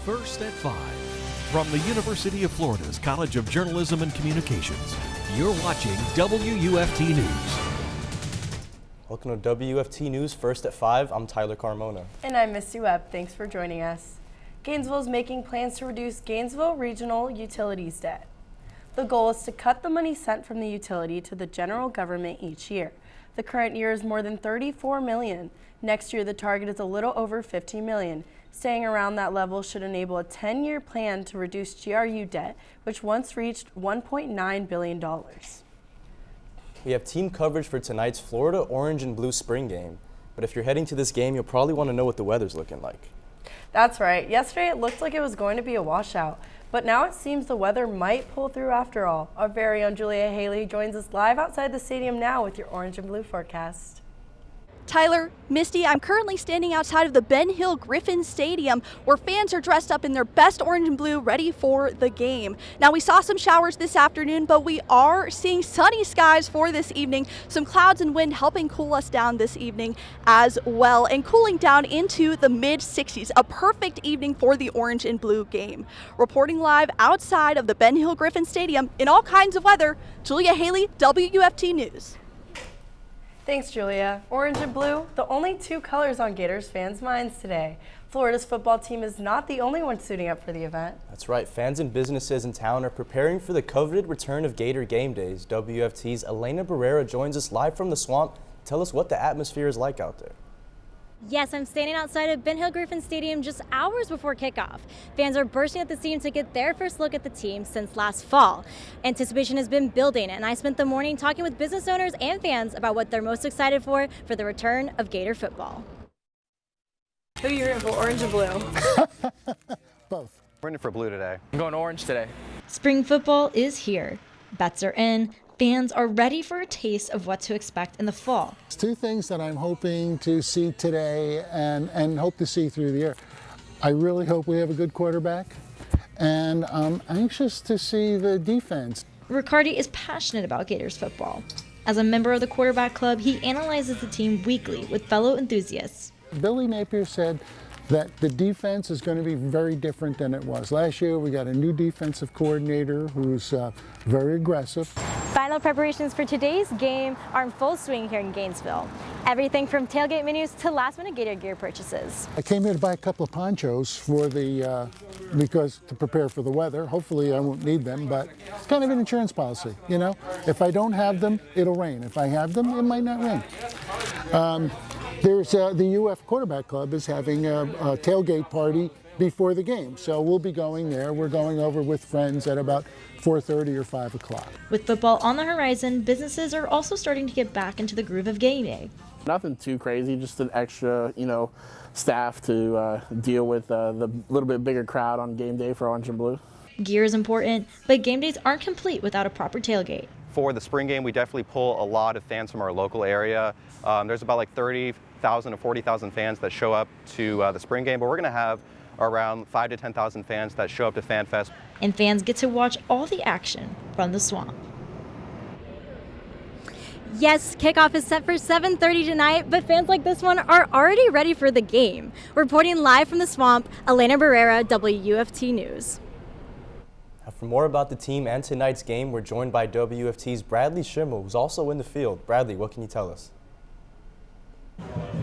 First at 5. From the University of Florida's College of Journalism and Communications, you're watching WUFT News. Welcome to WUFT News First at 5. I'm Tyler Carmona. And I'm Mistie Webb. Thanks for joining us. Gainesville is making plans to reduce Gainesville Regional Utilities debt. The goal is to cut the money sent from the utility to the general government each year. The current year is more than $34 million. Next year, the target is a little over $15 million. Staying around that level should enable a 10-year plan to reduce GRU debt, which once reached $1.9 billion. We have team coverage for tonight's Florida Orange and Blue spring game. But if you're heading to this game, you'll probably want to know what the weather's looking like. That's right. Yesterday, it looked like it was going to be a washout. But now it seems the weather might pull through after all. Our very own Julia Haley joins us live outside the stadium now with your orange and blue forecast. Tyler, Misty, I'm currently standing outside of the Ben Hill Griffin Stadium where fans are dressed up in their best orange and blue ready for the game. Now, we saw some showers this afternoon, but we are seeing sunny skies for this evening. Some clouds and wind helping cool us down this evening as well, and cooling down into the mid-60s. A perfect evening for the orange and blue game. Reporting live outside of the Ben Hill Griffin Stadium in all kinds of weather, Julia Haley, WUFT News. Thanks, Julia. Orange and blue, the only two colors on Gators fans' minds today. Florida's football team is not the only one suiting up for the event. That's right. Fans and businesses in town are preparing for the coveted return of Gator game days. WFT's Elena Barrera joins us live from the swamp. Tell us what the atmosphere is like out there. Yes, I'm standing outside of Ben Hill Griffin Stadium just hours before kickoff. Fans are bursting at the seams to get their first look at the team since last fall. Anticipation has been building, and I spent the morning talking with business owners and fans about what they're most excited for the return of Gator football. Who are you rooting for, orange or blue? Both. We're in for blue today. I'm going orange today. Spring football is here. Bets are in. Fans are ready for a taste of what to expect in the fall. It's two things that I'm hoping to see today and hope to see through the year. I really hope we have a good quarterback, and I'm anxious to see the defense. Riccardi is passionate about Gators football. As a member of the quarterback club, he analyzes the team weekly with fellow enthusiasts. Billy Napier said that the defense is going to be very different than it was. Last year we got a new defensive coordinator who's very aggressive. Final preparations for today's game are in full swing here in Gainesville. Everything from tailgate menus to last-minute Gator gear purchases. I came here to buy a couple of ponchos for because to prepare for the weather. Hopefully I won't need them, but it's kind of an insurance policy, you know? If I don't have them, it'll rain. If I have them, it might not rain. There's the UF Quarterback Club is having a tailgate party before the game, so we'll be going there. We're going over with friends at about 4:30 or 5 o'clock. With football on the horizon, businesses are also starting to get back into the groove of game day. Nothing too crazy, just an extra, staff to deal with the little bit bigger crowd on game day for Orange and Blue. Gear is important, but game days aren't complete without a proper tailgate. For the spring game, we definitely pull a lot of fans from our local area. There's about like 30,000 to 40,000 fans that show up to the spring game, but we're going to have around 5,000 to 10,000 fans that show up to Fan Fest. And fans get to watch all the action from the swamp. Yes, kickoff is set for 7:30 tonight, but fans like this one are already ready for the game. Reporting live from the swamp, Elena Barrera, WUFT News. For more about the team and tonight's game, we're joined by WFT's Bradley Shimel, who's also in the field. Bradley, what can you tell us?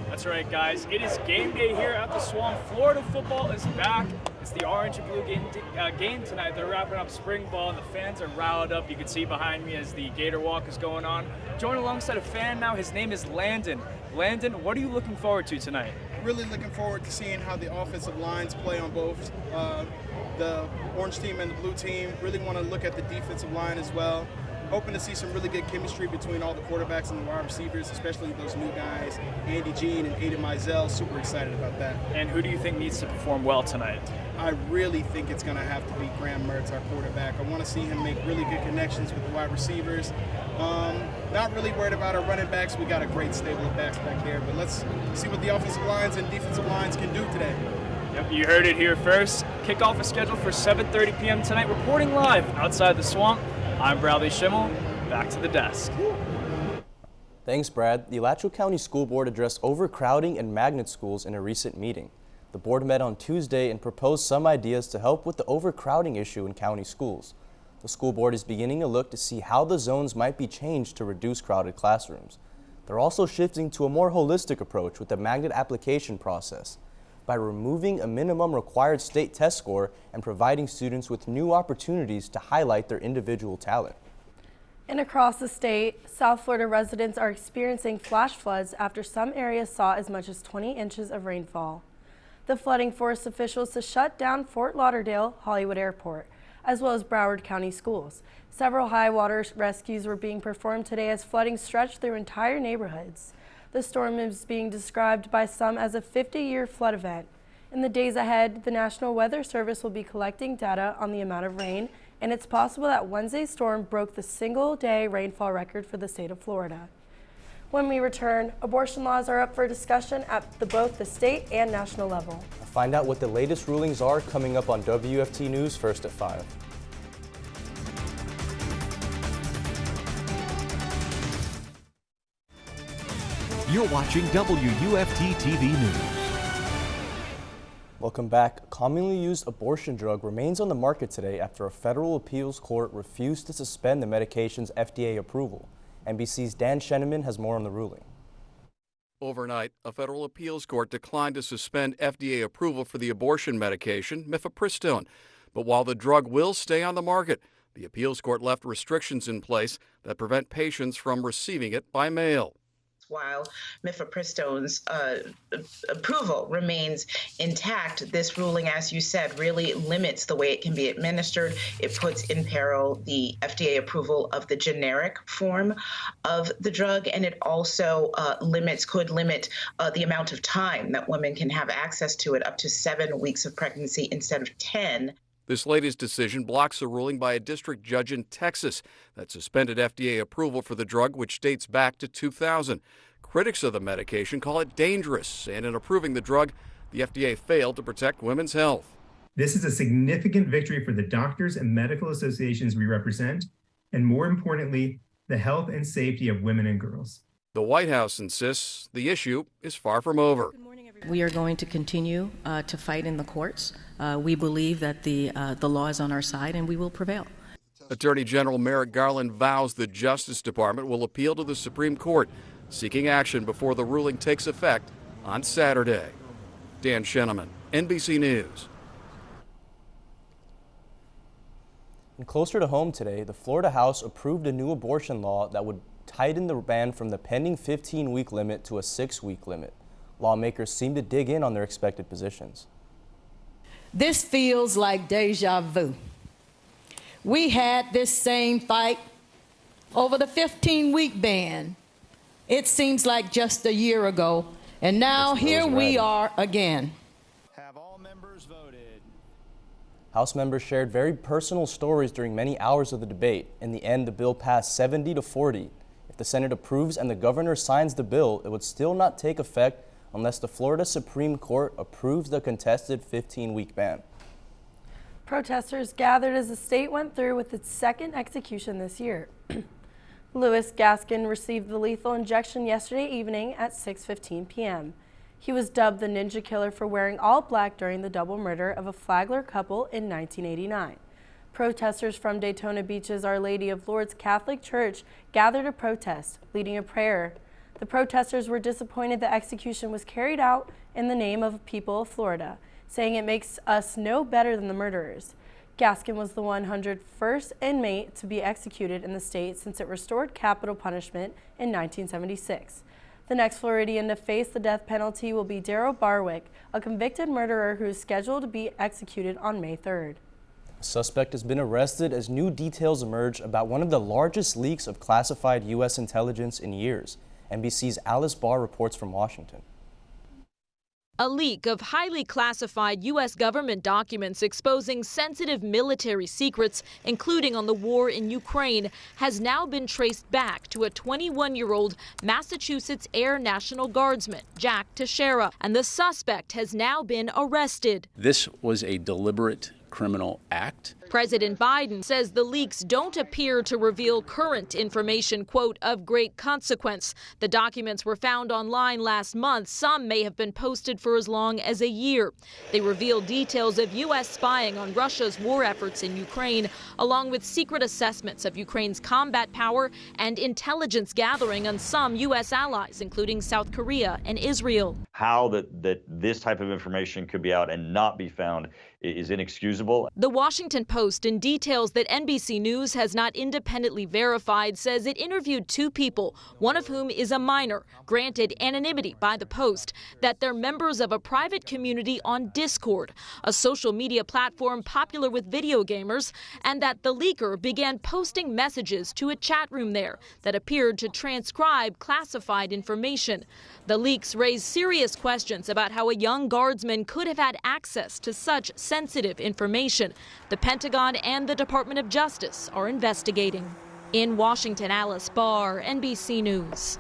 That's right, guys. It is game day here at the Swamp. Florida football is back. It's the orange and blue game tonight. They're wrapping up spring ball, and the fans are riled up. You can see behind me as the Gator Walk is going on. Joined alongside a fan now. His name is Landon. Landon, what are you looking forward to tonight? Really looking forward to seeing how the offensive lines play on both the orange team and the blue team. Really want to look at the defensive line as well. Hoping to see some really good chemistry between all the quarterbacks and the wide receivers, especially those new guys, Andy Jean and Aiden Mizell. Super excited about that. And who do you think needs to perform well tonight? I really think it's going to have to be Graham Mertz, our quarterback. I want to see him make really good connections with the wide receivers. Not really worried about our running backs. We got a great stable of backs back there, but let's see what the offensive lines and defensive lines can do today. Yep, you heard it here first. Kickoff is scheduled for 7:30 p.m. tonight. Reporting live outside the swamp, I'm Bradley Shimel. Back to the desk. Thanks, Brad. The Alachua County School Board addressed overcrowding in magnet schools in a recent meeting. The board met on Tuesday and proposed some ideas to help with the overcrowding issue in county schools. The school board is beginning to look to see how the zones might be changed to reduce crowded classrooms. They're also shifting to a more holistic approach with the magnet application process by removing a minimum required state test score and providing students with new opportunities to highlight their individual talent. And across the state, South Florida residents are experiencing flash floods after some areas saw as much as 20 inches of rainfall. The flooding forced officials to shut down Fort Lauderdale Hollywood Airport, as well as Broward County schools. Several high water rescues were being performed today as flooding stretched through entire neighborhoods. The storm is being described by some as a 50-year flood event. In the days ahead, the National Weather Service will be collecting data on the amount of rain, and it's possible that Wednesday's storm broke the single-day rainfall record for the state of Florida. When we return, abortion laws are up for discussion at both the state and national level. Find out what the latest rulings are coming up on WFT News first at 5. You're watching WUFT TV News. Welcome back. A commonly used abortion drug remains on the market today after a federal appeals court refused to suspend the medication's FDA approval. NBC's Dan Sheneman has more on the ruling. Overnight, a federal appeals court declined to suspend FDA approval for the abortion medication, mifepristone. But while the drug will stay on the market, the appeals court left restrictions in place that prevent patients from receiving it by mail. While mifepristone's approval remains intact, this ruling, as you said, really limits the way it can be administered. It puts in peril the FDA approval of the generic form of the drug, and it also could limit the amount of time that women can have access to it, up to 7 weeks of pregnancy instead of 10. This latest decision blocks a ruling by a district judge in Texas that suspended FDA approval for the drug, which dates back to 2000. Critics of the medication call it dangerous, and in approving the drug, the FDA failed to protect women's health. This is a significant victory for the doctors and medical associations we represent, and more importantly, the health and safety of women and girls. The White House insists the issue is far from over. We are going to continue to fight in the courts. We believe that the law is on our side, and we will prevail. Attorney General Merrick Garland vows the Justice Department will appeal to the Supreme Court, seeking action before the ruling takes effect on Saturday. Dan Sheneman, NBC News. And closer to home today, the Florida House approved a new abortion law that would tighten the ban from the pending 15-week limit to a 6-week limit. Lawmakers seem to dig in on their expected positions. This feels like deja vu. We had this same fight over the 15-week ban. It seems like just a year ago, and now here we are again. Have all members voted? House members shared very personal stories during many hours of the debate. In the end, the bill passed 70-40. If the Senate approves and the governor signs the bill, it would still not take effect unless the Florida Supreme Court approves the contested 15-week ban. Protesters gathered as the state went through with its second execution this year. Louis Gaskin received the lethal injection yesterday evening at 6:15 p.m. He was dubbed the Ninja Killer for wearing all black during the double murder of a Flagler couple in 1989. Protesters from Daytona Beach's Our Lady of Lourdes Catholic Church gathered to protest, leading a prayer. The protesters were disappointed the execution was carried out in the name of the people of Florida, saying it makes us no better than the murderers. Gaskin was the 101st inmate to be executed in the state since it restored capital punishment in 1976. The next Floridian to face the death penalty will be Daryl Barwick, a convicted murderer who is scheduled to be executed on May 3rd. A suspect has been arrested as new details emerge about one of the largest leaks of classified U.S. intelligence in years. NBC's Alice Barr reports from Washington. A leak of highly classified U.S. government documents exposing sensitive military secrets, including on the war in Ukraine, has now been traced back to a 21-year-old Massachusetts Air National Guardsman, Jack Teixeira, and the suspect has now been arrested. This was a deliberate criminal act. President Biden says the leaks don't appear to reveal current information, quote, of great consequence. The documents were found online last month. Some may have been posted for as long as a year. They reveal details of U.S. spying on Russia's war efforts in Ukraine, along with secret assessments of Ukraine's combat power and intelligence gathering on some U.S. allies, including South Korea and Israel. How that this type of information could be out and not be found is inexcusable. The Washington Post, in details that NBC News has not independently verified, says it interviewed two people, one of whom is a minor, granted anonymity by the Post, that they're members of a private community on Discord, a social media platform popular with video gamers, and that the leaker began posting messages to a chat room there that appeared to transcribe classified information. The leaks raise serious questions about how a young guardsman could have had access to such sensitive information. The Pentagon and the Department of Justice are investigating. In Washington, Alice Barr, NBC News.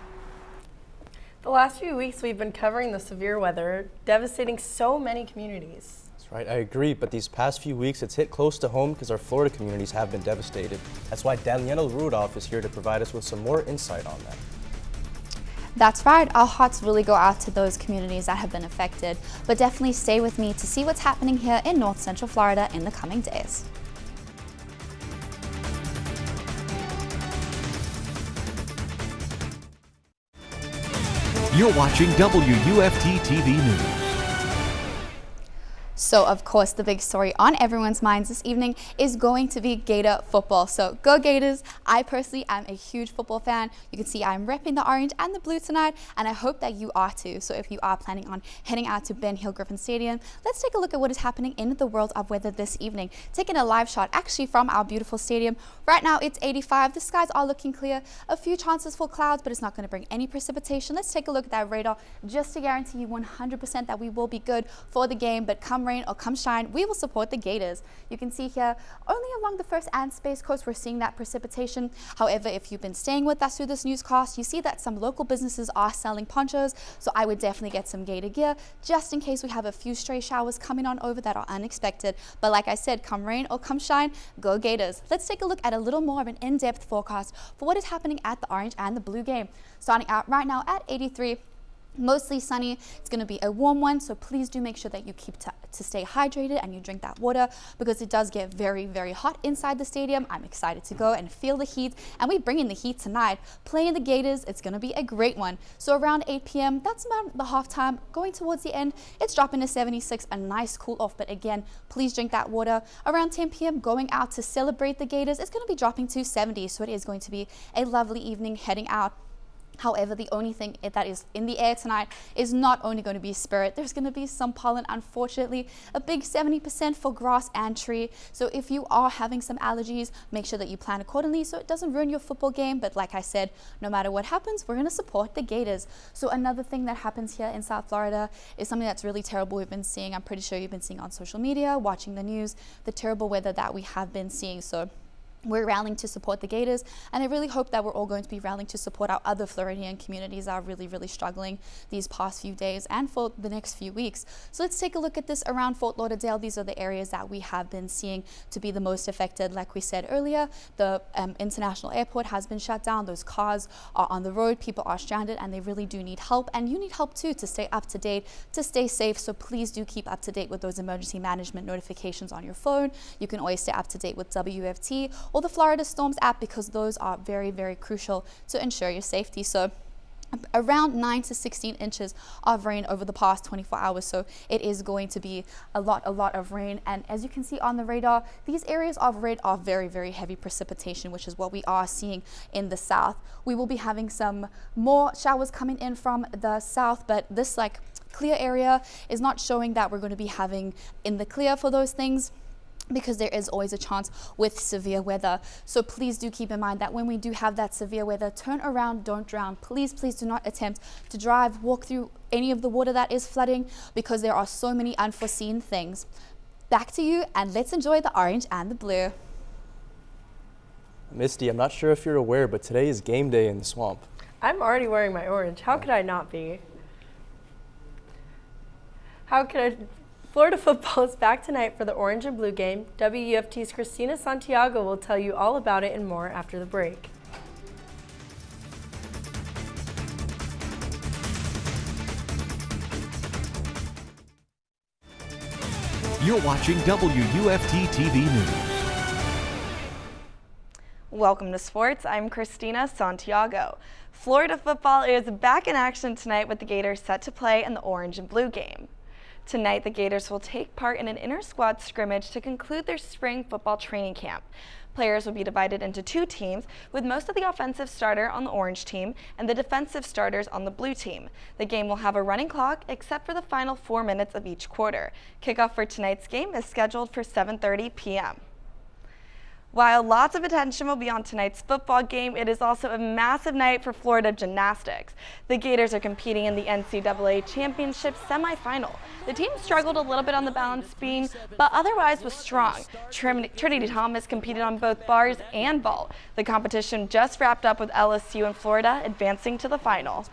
The last few weeks we've been covering the severe weather, devastating so many communities. That's right, I agree, but these past few weeks it's hit close to home because our Florida communities have been devastated. That's why Daniella Rudolph is here to provide us with some more insight on that. That's right, our hearts really go out to those communities that have been affected, but definitely stay with me to see what's happening here in North Central Florida in the coming days. You're watching WUFT-TV News. So, of course, the big story on everyone's minds this evening is going to be Gator football. So, go Gators! I personally am a huge football fan. You can see I'm repping the orange and the blue tonight, and I hope that you are too. So, if you are planning on heading out to Ben Hill Griffin Stadium, let's take a look at what is happening in the world of weather this evening. Taking a live shot actually from our beautiful stadium. Right now, it's 85. The skies are looking clear. A few chances for clouds, but it's not going to bring any precipitation. Let's take a look at that radar just to guarantee you 100% that we will be good for the game, but come rain or come shine, we will support the Gators. You can see here, only along the First and Space Coast, we're seeing that precipitation. However, if you've been staying with us through this newscast, you see that some local businesses are selling ponchos, so I would definitely get some Gator gear, just in case we have a few stray showers coming on over that are unexpected. But like I said, come rain or come shine, go Gators. Let's take a look at a little more of an in-depth forecast for what is happening at the orange and the blue game. Starting out right now at 83. Mostly sunny. It's going to be a warm one, so please do make sure that you keep to stay hydrated and you drink that water, because it does get very, very hot inside the stadium. I'm excited to go and feel the heat, and we bring in the heat tonight. Playing the Gators, it's going to be a great one. So around 8 p.m., that's about the halftime. Going towards the end, it's dropping to 76, a nice cool off, but again, please drink that water. Around 10 p.m., going out to celebrate the Gators, it's going to be dropping to 70, so it is going to be a lovely evening heading out. However, the only thing that is in the air tonight is not only going to be spirit, there's going to be some pollen, unfortunately, a big 70% for grass and tree. So if you are having some allergies, make sure that you plan accordingly so it doesn't ruin your football game. But like I said, no matter what happens, we're going to support the Gators. So another thing that happens here in South Florida is something that's really terrible we've been seeing. I'm pretty sure you've been seeing on social media, watching the news, the terrible weather that we have been seeing. So we're rallying to support the Gators, and I really hope that we're all going to be rallying to support our other Floridian communities that are really, really struggling these past few days and for the next few weeks. So let's take a look at this around Fort Lauderdale. These are the areas that we have been seeing to be the most affected. Like we said earlier, the international airport has been shut down. Those cars are on the road. People are stranded, and they really do need help. And you need help too to stay up to date, to stay safe. So please do keep up to date with those emergency management notifications on your phone. You can always stay up to date with WFT or the Florida Storms app, because those are very, very crucial to ensure your safety. So around 9 to 16 inches of rain over the past 24 hours. So it is going to be a lot of rain. And as you can see on the radar, these areas of red are very, very heavy precipitation, which is what we are seeing in the south. We will be having some more showers coming in from the south, but this clear area is not showing that we're going to be having in the clear for those things, because there is always a chance with severe weather. So please do keep in mind that when we do have that severe weather, turn around, don't drown. Please do not attempt to drive, walk through any of the water that is flooding, because there are so many unforeseen things. Back to you, and let's enjoy the orange and the blue. Misty, I'm not sure if you're aware, but today is game day in the swamp. I'm already wearing my orange. How could I not be? How could I Florida football is back tonight for the Orange and Blue game. WUFT's Cristina Santiago will tell you all about it and more after the break. You're watching WUFT-TV News. Welcome to sports. I'm Cristina Santiago. Florida football is back in action tonight with the Gators set to play in the Orange and Blue game. Tonight, the Gators will take part in an inter-squad scrimmage to conclude their spring football training camp. Players will be divided into two teams, with most of the offensive starter on the Orange team and the defensive starters on the Blue team. The game will have a running clock except for the final 4 minutes of each quarter. Kickoff for tonight's game is scheduled for 7:30 p.m. While lots of attention will be on tonight's football game, it is also a massive night for Florida gymnastics. The Gators are competing in the NCAA Championship semifinal. The team struggled a little bit on the balance beam, but otherwise was strong. Trinity Thomas competed on both bars and vault. The competition just wrapped up with LSU and Florida advancing to the final.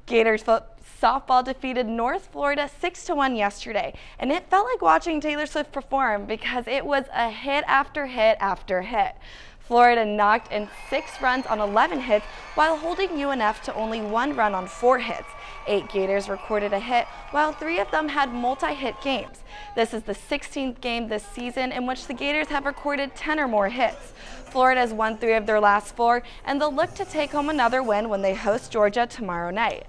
Gators softball defeated North Florida 6-1 yesterday, and it felt like watching Taylor Swift perform because it was a hit after hit after hit. Florida knocked in 6 runs on 11 hits while holding UNF to only 1 run on 4 hits. 8 Gators recorded a hit, while 3 of them had multi-hit games. This is the 16th game this season in which the Gators have recorded 10 or more hits. Florida has won 3 of their last 4, and they'll look to take home another win when they host Georgia tomorrow night.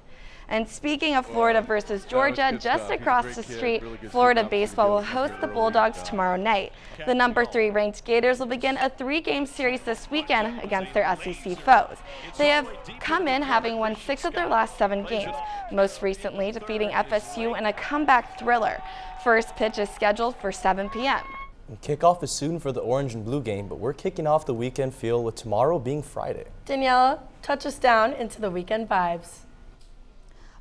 And speaking of Florida versus Georgia, just across the street, Florida baseball will host the Bulldogs tomorrow night. The number 3 ranked Gators will begin a 3-game series this weekend against their SEC foes. They have come in having won 6 of their last 7 games, most recently defeating FSU in a comeback thriller. First pitch is scheduled for 7 p.m. Kickoff is soon for the Orange and Blue game, but we're kicking off the weekend feel with tomorrow being Friday. Daniella, touch us down into the weekend vibes.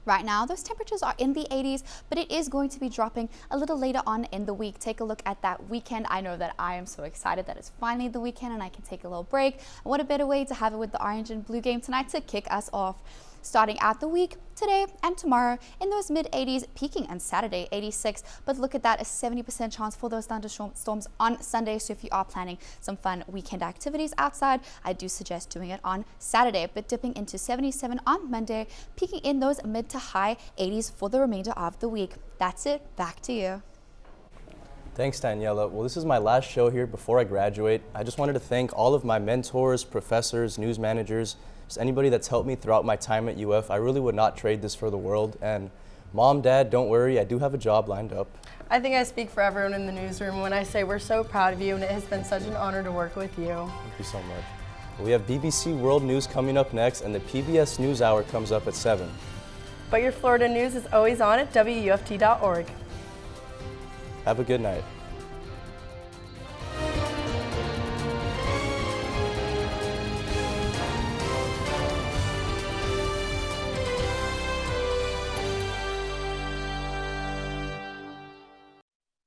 Right now, those temperatures are in the 80s, but it is going to be dropping a little later on in the week. Take a look at that weekend. I know that I am so excited that it's finally the weekend and I can take a little break. And what a better way to have it with the Orange and Blue game tonight to kick us off. Starting out the week, today and tomorrow in those mid-80s, peaking on Saturday, 86. But look at that, a 70% chance for those thunderstorms on Sunday. So if you are planning some fun weekend activities outside, I do suggest doing it on Saturday. But dipping into 77 on Monday, peaking in those mid to high 80s for the remainder of the week. That's it. Back to you. Thanks, Daniella. Well, this is my last show here before I graduate. I just wanted to thank all of my mentors, professors, news managers, just anybody that's helped me throughout my time at UF. I really would not trade this for the world. And Mom, Dad, don't worry, I do have a job lined up. I think I speak for everyone in the newsroom when I say we're so proud of you, and it has been such an honor to work with you. Thank you so much. We have BBC World News coming up next, and the PBS NewsHour comes up at 7. But your Florida news is always on at WUFT.org. Have a good night.